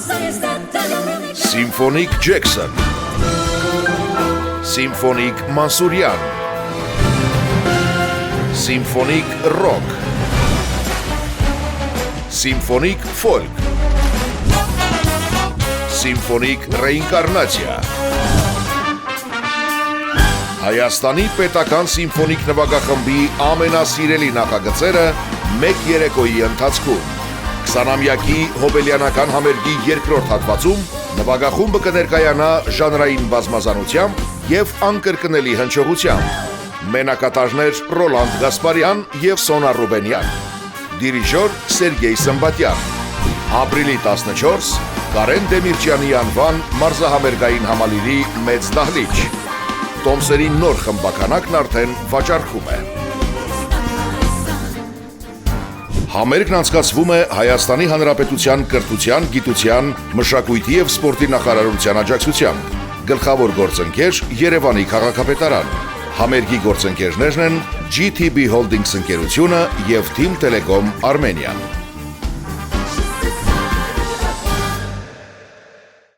Սիմֆոնիկ Ջեքսոն, Սիմֆոնիկ Մանսուրյան, Սիմֆոնիկ Ռոք, Սիմֆոնիկ Ֆոլք, Սիմֆոնիկ Ռեինկարնացիա, Հայաստանի պետական սիմֆոնիկ նվագախմբի ամենասիրելի նախագծերը մեկ երեկոյի ընթացքում։ 20-ամյակի հոբելյանական համերգի երկրորդ հատվածում նվագախումբը կներկայանա ժանրային բազմազանությամբ և անկրկնելի հնչողությամբ։ Մենակատարներ Ռոլանդ Գասպարյան և Սոնա Ռուբենյան, դիրիժոր Սերգեյ Սմբատյան։ Ապրիլի 14 Կարեն Դեմիրճյանի անվան մարզահամերգային համալիրի մեծ դահլիճ։ Տոմսերի նոր խմբականակն արդեն վաճառքում է։ Համերգն անցկացվում է Հայաստանի Հանրապետության կրթության, գիտության, մշակույթի և սպորտի նախարարության աջակցությամբ։ Գլխավոր գործընկեր Երևանի քաղաքապետարան։ Համերգի գործընկերներն են GTB Holdings ընկերությունը և Team Telecom Armenia։